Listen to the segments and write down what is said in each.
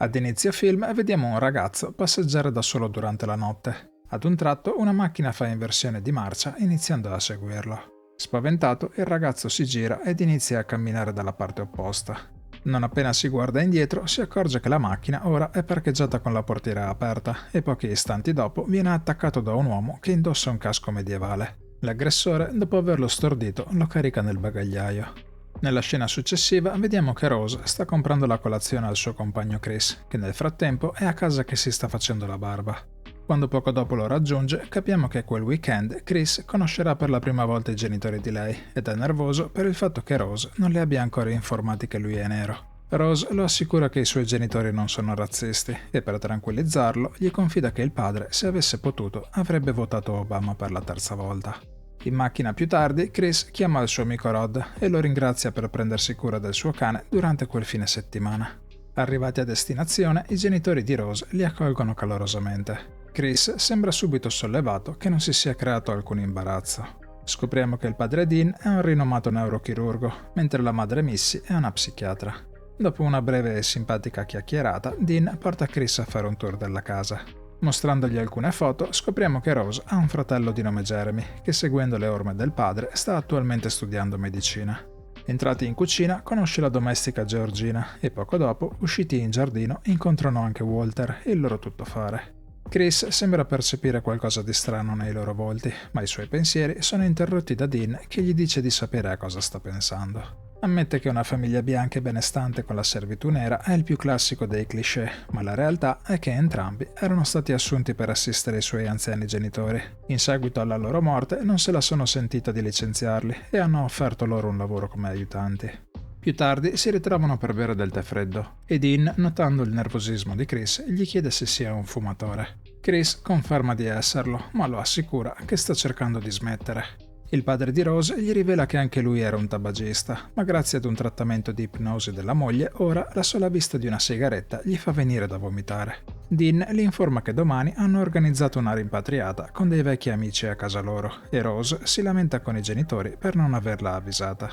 Ad inizio film vediamo un ragazzo passeggiare da solo durante la notte. Ad un tratto una macchina fa inversione di marcia iniziando a seguirlo. Spaventato, il ragazzo si gira ed inizia a camminare dalla parte opposta. Non appena si guarda indietro si accorge che la macchina ora è parcheggiata con la portiera aperta e pochi istanti dopo viene attaccato da un uomo che indossa un casco medievale. L'aggressore, dopo averlo stordito, lo carica nel bagagliaio. Nella scena successiva vediamo che Rose sta comprando la colazione al suo compagno Chris, che nel frattempo è a casa che si sta facendo la barba. Quando poco dopo lo raggiunge, capiamo che quel weekend Chris conoscerà per la prima volta i genitori di lei ed è nervoso per il fatto che Rose non li abbia ancora informati che lui è nero. Rose lo assicura che i suoi genitori non sono razzisti e per tranquillizzarlo gli confida che il padre, se avesse potuto, avrebbe votato Obama per la terza volta. In macchina più tardi, Chris chiama il suo amico Rod e lo ringrazia per prendersi cura del suo cane durante quel fine settimana. Arrivati a destinazione, i genitori di Rose li accolgono calorosamente. Chris sembra subito sollevato che non si sia creato alcun imbarazzo. Scopriamo che il padre Dean è un rinomato neurochirurgo, mentre la madre Missy è una psichiatra. Dopo una breve e simpatica chiacchierata, Dean porta Chris a fare un tour della casa. Mostrandogli alcune foto, scopriamo che Rose ha un fratello di nome Jeremy, che seguendo le orme del padre sta attualmente studiando medicina. Entrati in cucina, conosce la domestica Georgina e poco dopo, usciti in giardino, incontrano anche Walter e il loro tuttofare. Chris sembra percepire qualcosa di strano nei loro volti, ma i suoi pensieri sono interrotti da Dean che gli dice di sapere a cosa sta pensando. Ammette che una famiglia bianca e benestante con la servitù nera è il più classico dei cliché, ma la realtà è che entrambi erano stati assunti per assistere i suoi anziani genitori. In seguito alla loro morte non se la sono sentita di licenziarli e hanno offerto loro un lavoro come aiutanti. Più tardi si ritrovano per bere del tè freddo e Dean, notando il nervosismo di Chris, gli chiede se sia un fumatore. Chris conferma di esserlo, ma lo assicura che sta cercando di smettere. Il padre di Rose gli rivela che anche lui era un tabagista, ma grazie ad un trattamento di ipnosi della moglie, ora la sola vista di una sigaretta gli fa venire da vomitare. Dean gli informa che domani hanno organizzato una rimpatriata con dei vecchi amici a casa loro e Rose si lamenta con i genitori per non averla avvisata.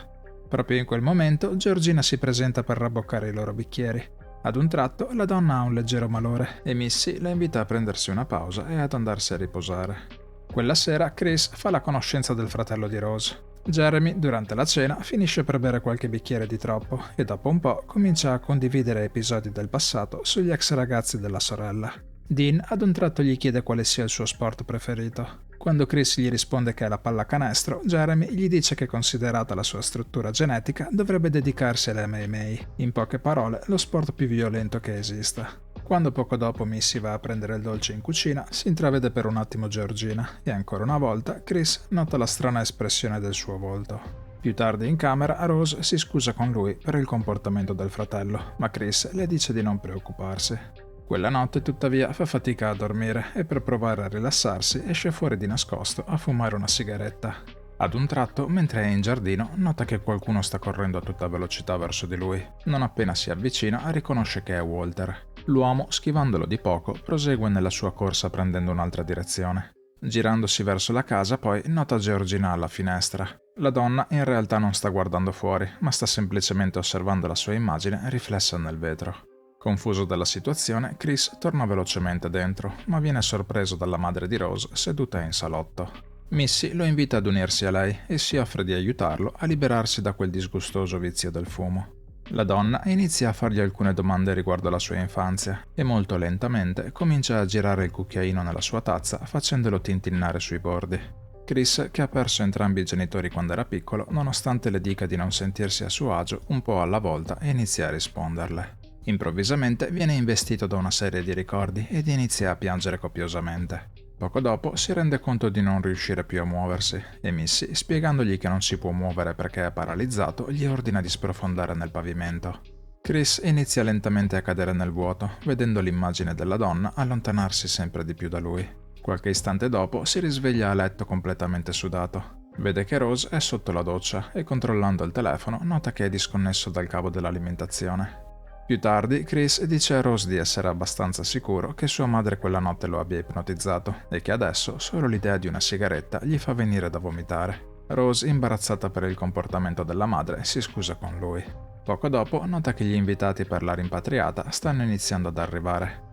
Proprio in quel momento Georgina si presenta per rabboccare i loro bicchieri. Ad un tratto la donna ha un leggero malore e Missy la invita a prendersi una pausa e ad andarsi a riposare. Quella sera Chris fa la conoscenza del fratello di Rose. Jeremy, durante la cena, finisce per bere qualche bicchiere di troppo e dopo un po' comincia a condividere episodi del passato sugli ex ragazzi della sorella. Dean ad un tratto gli chiede quale sia il suo sport preferito. Quando Chris gli risponde che è la pallacanestro, Jeremy gli dice che considerata la sua struttura genetica dovrebbe dedicarsi alle MMA, in poche parole lo sport più violento che esista. Quando poco dopo Missy va a prendere il dolce in cucina, si intravede per un attimo Georgina e ancora una volta Chris nota la strana espressione del suo volto. Più tardi in camera Rose si scusa con lui per il comportamento del fratello, ma Chris le dice di non preoccuparsi. Quella notte tuttavia fa fatica a dormire e per provare a rilassarsi esce fuori di nascosto a fumare una sigaretta. Ad un tratto, mentre è in giardino, nota che qualcuno sta correndo a tutta velocità verso di lui. Non appena si avvicina, riconosce che è Walter. L'uomo, schivandolo di poco, prosegue nella sua corsa prendendo un'altra direzione. Girandosi verso la casa, poi nota Georgina alla finestra. La donna in realtà non sta guardando fuori, ma sta semplicemente osservando la sua immagine riflessa nel vetro. Confuso dalla situazione, Chris torna velocemente dentro, ma viene sorpreso dalla madre di Rose seduta in salotto. Missy lo invita ad unirsi a lei e si offre di aiutarlo a liberarsi da quel disgustoso vizio del fumo. La donna inizia a fargli alcune domande riguardo la sua infanzia e molto lentamente comincia a girare il cucchiaino nella sua tazza facendolo tintinnare sui bordi. Chris, che ha perso entrambi i genitori quando era piccolo, nonostante le dica di non sentirsi a suo agio, un po' alla volta inizia a risponderle. Improvvisamente viene investito da una serie di ricordi ed inizia a piangere copiosamente. Poco dopo si rende conto di non riuscire più a muoversi e Missy, spiegandogli che non si può muovere perché è paralizzato, gli ordina di sprofondare nel pavimento. Chris inizia lentamente a cadere nel vuoto, vedendo l'immagine della donna allontanarsi sempre di più da lui. Qualche istante dopo si risveglia a letto completamente sudato. Vede che Rose è sotto la doccia e controllando il telefono nota che è disconnesso dal cavo dell'alimentazione. Più tardi, Chris dice a Rose di essere abbastanza sicuro che sua madre quella notte lo abbia ipnotizzato e che adesso solo l'idea di una sigaretta gli fa venire da vomitare. Rose, imbarazzata per il comportamento della madre, si scusa con lui. Poco dopo nota che gli invitati per la rimpatriata stanno iniziando ad arrivare.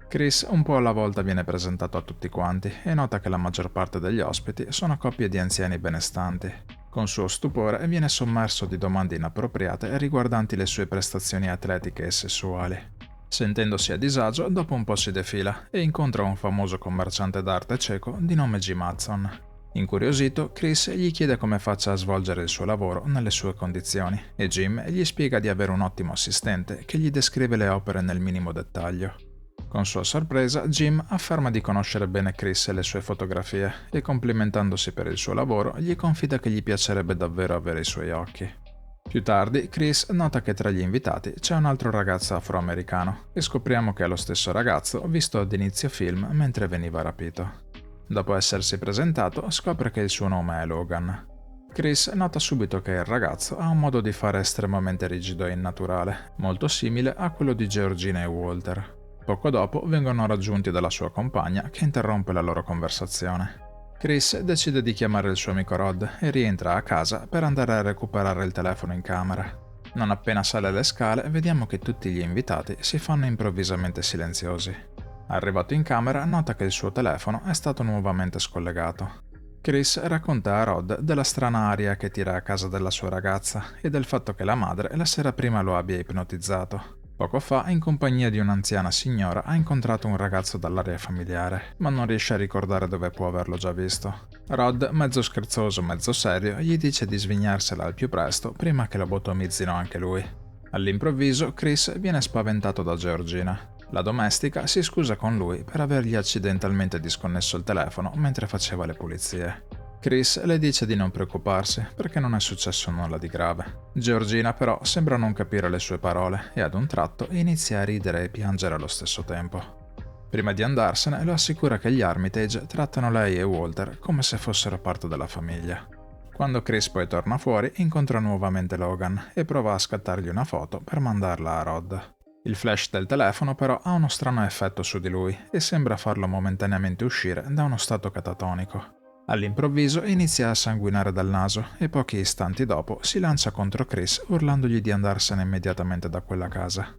Chris un po' alla volta viene presentato a tutti quanti e nota che la maggior parte degli ospiti sono coppie di anziani benestanti. Con suo stupore viene sommerso di domande inappropriate riguardanti le sue prestazioni atletiche e sessuali. Sentendosi a disagio, dopo un po' si defila e incontra un famoso commerciante d'arte cieco di nome Jim Hudson. Incuriosito, Chris gli chiede come faccia a svolgere il suo lavoro nelle sue condizioni e Jim gli spiega di avere un ottimo assistente che gli descrive le opere nel minimo dettaglio. Con sua sorpresa, Jim afferma di conoscere bene Chris e le sue fotografie e, complimentandosi per il suo lavoro, gli confida che gli piacerebbe davvero avere i suoi occhi. Più tardi, Chris nota che tra gli invitati c'è un altro ragazzo afroamericano e scopriamo che è lo stesso ragazzo visto ad inizio film mentre veniva rapito. Dopo essersi presentato, scopre che il suo nome è Logan. Chris nota subito che il ragazzo ha un modo di fare estremamente rigido e innaturale, molto simile a quello di Georgina e Walter. Poco dopo vengono raggiunti dalla sua compagna che interrompe la loro conversazione. Chris decide di chiamare il suo amico Rod e rientra a casa per andare a recuperare il telefono in camera. Non appena sale le scale, vediamo che tutti gli invitati si fanno improvvisamente silenziosi. Arrivato in camera, nota che il suo telefono è stato nuovamente scollegato. Chris racconta a Rod della strana aria che tira a casa della sua ragazza e del fatto che la madre la sera prima lo abbia ipnotizzato. Poco fa, in compagnia di un'anziana signora, ha incontrato un ragazzo dall'area familiare, ma non riesce a ricordare dove può averlo già visto. Rod, mezzo scherzoso, mezzo serio, gli dice di svignarsela al più presto prima che lobotomizzino anche lui. All'improvviso, Chris viene spaventato da Georgina. La domestica si scusa con lui per avergli accidentalmente disconnesso il telefono mentre faceva le pulizie. Chris le dice di non preoccuparsi perché non è successo nulla di grave. Georgina però sembra non capire le sue parole e ad un tratto inizia a ridere e piangere allo stesso tempo. Prima di andarsene lo assicura che gli Armitage trattano lei e Walter come se fossero parte della famiglia. Quando Chris poi torna fuori incontra nuovamente Logan e prova a scattargli una foto per mandarla a Rod. Il flash del telefono però ha uno strano effetto su di lui e sembra farlo momentaneamente uscire da uno stato catatonico. All'improvviso inizia a sanguinare dal naso e pochi istanti dopo si lancia contro Chris urlandogli di andarsene immediatamente da quella casa.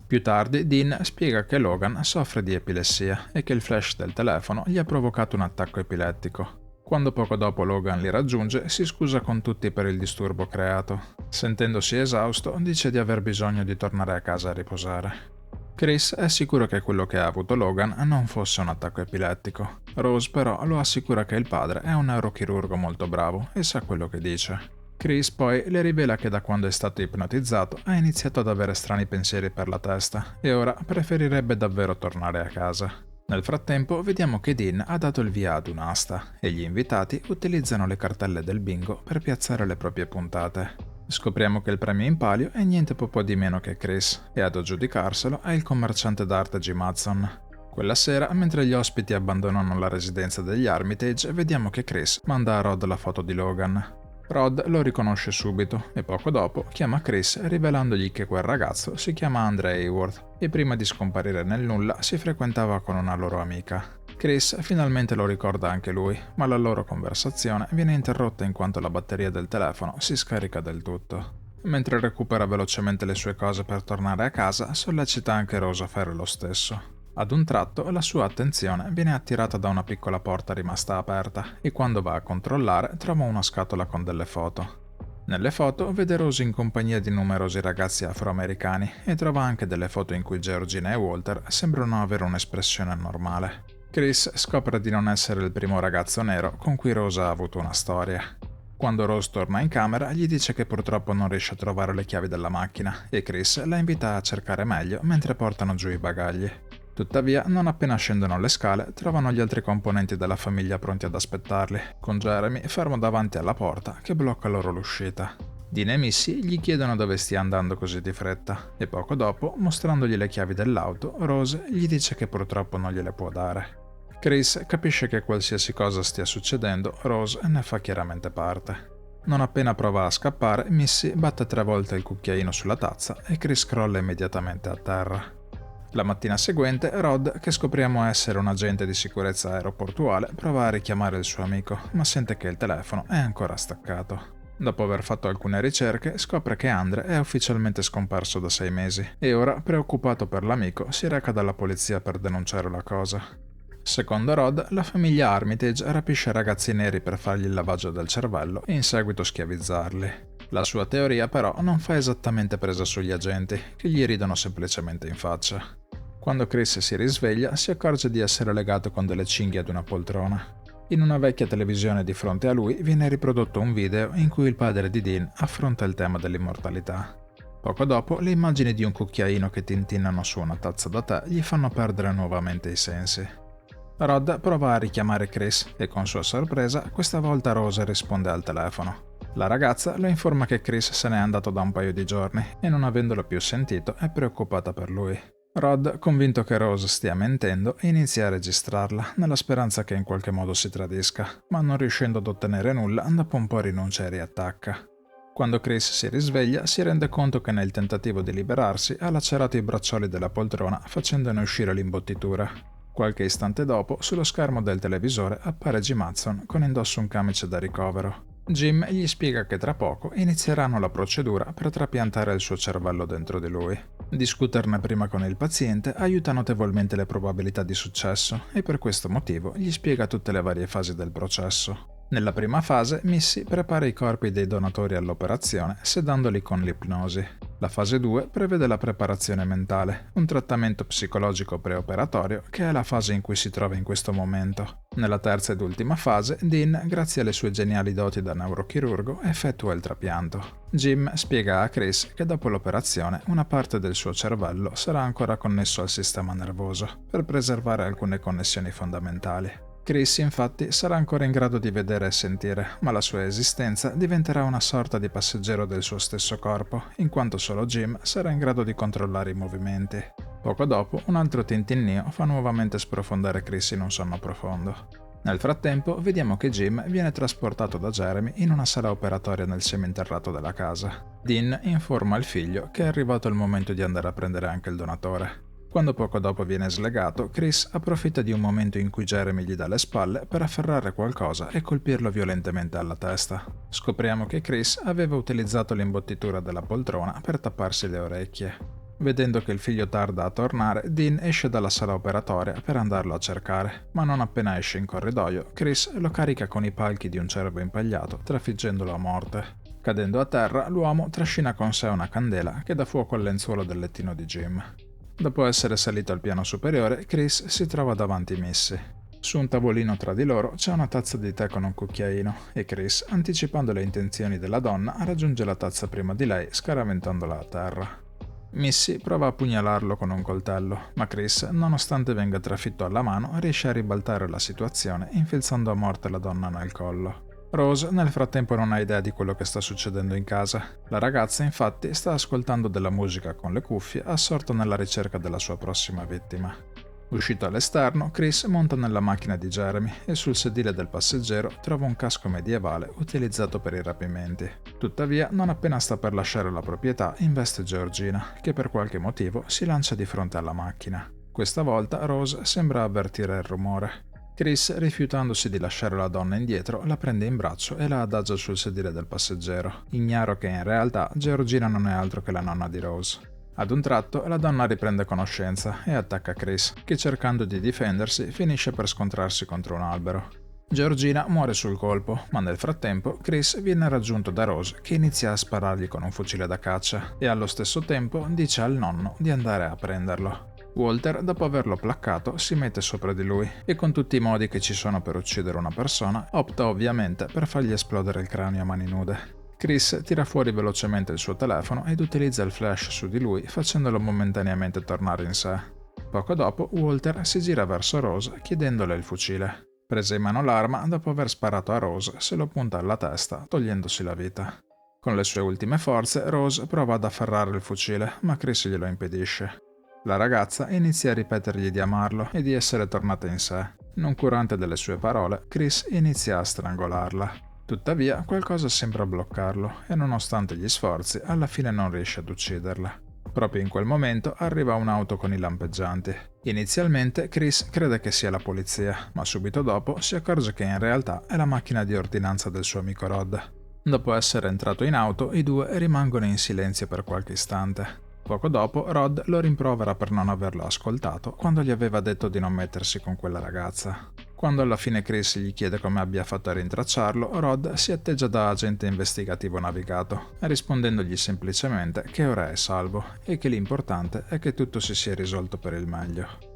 Più tardi Dean spiega che Logan soffre di epilessia e che il flash del telefono gli ha provocato un attacco epilettico. Quando poco dopo Logan li raggiunge, si scusa con tutti per il disturbo creato. Sentendosi esausto, dice di aver bisogno di tornare a casa a riposare. Chris è sicuro che quello che ha avuto Logan non fosse un attacco epilettico. Rose però lo assicura che il padre è un neurochirurgo molto bravo e sa quello che dice. Chris poi le rivela che da quando è stato ipnotizzato ha iniziato ad avere strani pensieri per la testa e ora preferirebbe davvero tornare a casa. Nel frattempo vediamo che Dean ha dato il via ad un'asta e gli invitati utilizzano le cartelle del bingo per piazzare le proprie puntate. Scopriamo che il premio in palio è niente po' di meno che Chris e ad aggiudicarselo è il commerciante d'arte Jim Hudson. Quella sera, mentre gli ospiti abbandonano la residenza degli Armitage, vediamo che Chris manda a Rod la foto di Logan. Rod lo riconosce subito e poco dopo chiama Chris rivelandogli che quel ragazzo si chiama Andre Hayward e prima di scomparire nel nulla si frequentava con una loro amica. Chris finalmente lo ricorda anche lui, ma la loro conversazione viene interrotta in quanto la batteria del telefono si scarica del tutto. Mentre recupera velocemente le sue cose per tornare a casa, sollecita anche Rose a fare lo stesso. Ad un tratto la sua attenzione viene attirata da una piccola porta rimasta aperta e quando va a controllare trova una scatola con delle foto. Nelle foto vede Rose in compagnia di numerosi ragazzi afroamericani e trova anche delle foto in cui Georgina e Walter sembrano avere un'espressione normale. Chris scopre di non essere il primo ragazzo nero con cui Rose ha avuto una storia. Quando Rose torna in camera gli dice che purtroppo non riesce a trovare le chiavi della macchina e Chris la invita a cercare meglio mentre portano giù i bagagli. Tuttavia, non appena scendono le scale, trovano gli altri componenti della famiglia pronti ad aspettarli, con Jeremy fermo davanti alla porta che blocca loro l'uscita. Dean e Missy gli chiedono dove stia andando così di fretta e poco dopo, mostrandogli le chiavi dell'auto, Rose gli dice che purtroppo non gliele può dare. Chris capisce che qualsiasi cosa stia succedendo, Rose ne fa chiaramente parte. Non appena prova a scappare, Missy batte 3 volte il cucchiaino sulla tazza e Chris crolla immediatamente a terra. La mattina seguente, Rod, che scopriamo essere un agente di sicurezza aeroportuale, prova a richiamare il suo amico, ma sente che il telefono è ancora staccato. Dopo aver fatto alcune ricerche, scopre che Andre è ufficialmente scomparso da 6 mesi e ora, preoccupato per l'amico, si reca dalla polizia per denunciare la cosa. Secondo Rod, la famiglia Armitage rapisce ragazzi neri per fargli il lavaggio del cervello e in seguito schiavizzarli. La sua teoria però non fa esattamente presa sugli agenti, che gli ridono semplicemente in faccia. Quando Chris si risveglia, si accorge di essere legato con delle cinghie ad una poltrona. In una vecchia televisione di fronte a lui viene riprodotto un video in cui il padre di Dean affronta il tema dell'immortalità. Poco dopo, le immagini di un cucchiaino che tintinnano su una tazza da tè gli fanno perdere nuovamente i sensi. Rod prova a richiamare Chris e con sua sorpresa, questa volta Rose risponde al telefono. La ragazza lo informa che Chris se n'è andato da un paio di giorni e non avendolo più sentito è preoccupata per lui. Rod, convinto che Rose stia mentendo, inizia a registrarla, nella speranza che in qualche modo si tradisca, ma non riuscendo ad ottenere nulla, dopo un po' rinuncia e riattacca. Quando Chris si risveglia, si rende conto che nel tentativo di liberarsi ha lacerato i braccioli della poltrona facendone uscire l'imbottitura. Qualche istante dopo, sullo schermo del televisore appare Jim Hudson con indosso un camice da ricovero. Jim gli spiega che tra poco inizieranno la procedura per trapiantare il suo cervello dentro di lui. Discuterne prima con il paziente aiuta notevolmente le probabilità di successo e per questo motivo gli spiega tutte le varie fasi del processo. Nella prima fase, Missy prepara i corpi dei donatori all'operazione sedandoli con l'ipnosi. La fase 2 prevede la preparazione mentale, un trattamento psicologico preoperatorio che è la fase in cui si trova in questo momento. Nella terza ed ultima fase, Dean, grazie alle sue geniali doti da neurochirurgo, effettua il trapianto. Jim spiega a Chris che dopo l'operazione una parte del suo cervello sarà ancora connesso al sistema nervoso, per preservare alcune connessioni fondamentali. Chris infatti sarà ancora in grado di vedere e sentire, ma la sua esistenza diventerà una sorta di passeggero del suo stesso corpo, in quanto solo Jim sarà in grado di controllare i movimenti. Poco dopo, un altro tintinnio fa nuovamente sprofondare Chris in un sonno profondo. Nel frattempo, vediamo che Jim viene trasportato da Jeremy in una sala operatoria nel seminterrato della casa. Dean informa il figlio che è arrivato il momento di andare a prendere anche il donatore. Quando poco dopo viene slegato, Chris approfitta di un momento in cui Jeremy gli dà le spalle per afferrare qualcosa e colpirlo violentemente alla testa. Scopriamo che Chris aveva utilizzato l'imbottitura della poltrona per tapparsi le orecchie. Vedendo che il figlio tarda a tornare, Dean esce dalla sala operatoria per andarlo a cercare, ma non appena esce in corridoio, Chris lo carica con i palchi di un cervo impagliato, trafiggendolo a morte. Cadendo a terra, l'uomo trascina con sé una candela che dà fuoco al lenzuolo del lettino di Jim. Dopo essere salito al piano superiore, Chris si trova davanti Missy. Su un tavolino tra di loro c'è una tazza di tè con un cucchiaino e Chris, anticipando le intenzioni della donna, raggiunge la tazza prima di lei, scaraventandola a terra. Missy prova a pugnalarlo con un coltello, ma Chris, nonostante venga trafitto alla mano, riesce a ribaltare la situazione infilzando a morte la donna nel collo. Rose nel frattempo non ha idea di quello che sta succedendo in casa. La ragazza infatti sta ascoltando della musica con le cuffie, assorta nella ricerca della sua prossima vittima. Uscito all'esterno, Chris monta nella macchina di Jeremy e sul sedile del passeggero trova un casco medievale utilizzato per i rapimenti. Tuttavia, non appena sta per lasciare la proprietà, investe Georgina, che per qualche motivo si lancia di fronte alla macchina. Questa volta Rose sembra avvertire il rumore. Chris, rifiutandosi di lasciare la donna indietro, la prende in braccio e la adagia sul sedile del passeggero, ignaro che in realtà Georgina non è altro che la nonna di Rose. Ad un tratto la donna riprende conoscenza e attacca Chris, che cercando di difendersi finisce per scontrarsi contro un albero. Georgina muore sul colpo, ma nel frattempo Chris viene raggiunto da Rose che inizia a sparargli con un fucile da caccia e allo stesso tempo dice al nonno di andare a prenderlo. Walter, dopo averlo placcato, si mette sopra di lui e con tutti i modi che ci sono per uccidere una persona, opta ovviamente per fargli esplodere il cranio a mani nude. Chris tira fuori velocemente il suo telefono ed utilizza il flash su di lui facendolo momentaneamente tornare in sé. Poco dopo, Walter si gira verso Rose chiedendole il fucile. Prese in mano l'arma, dopo aver sparato a Rose, se lo punta alla testa, togliendosi la vita. Con le sue ultime forze, Rose prova ad afferrare il fucile, ma Chris glielo impedisce. La ragazza inizia a ripetergli di amarlo e di essere tornata in sé. Non curante delle sue parole, Chris inizia a strangolarla. Tuttavia, qualcosa sembra bloccarlo e nonostante gli sforzi, alla fine non riesce ad ucciderla. Proprio in quel momento arriva un'auto con i lampeggianti. Inizialmente Chris crede che sia la polizia, ma subito dopo si accorge che in realtà è la macchina di ordinanza del suo amico Rod. Dopo essere entrato in auto, i due rimangono in silenzio per qualche istante. Poco dopo, Rod lo rimprovera per non averlo ascoltato quando gli aveva detto di non mettersi con quella ragazza. Quando alla fine Chris gli chiede come abbia fatto a rintracciarlo, Rod si atteggia da agente investigativo navigato, rispondendogli semplicemente che ora è salvo e che l'importante è che tutto si sia risolto per il meglio.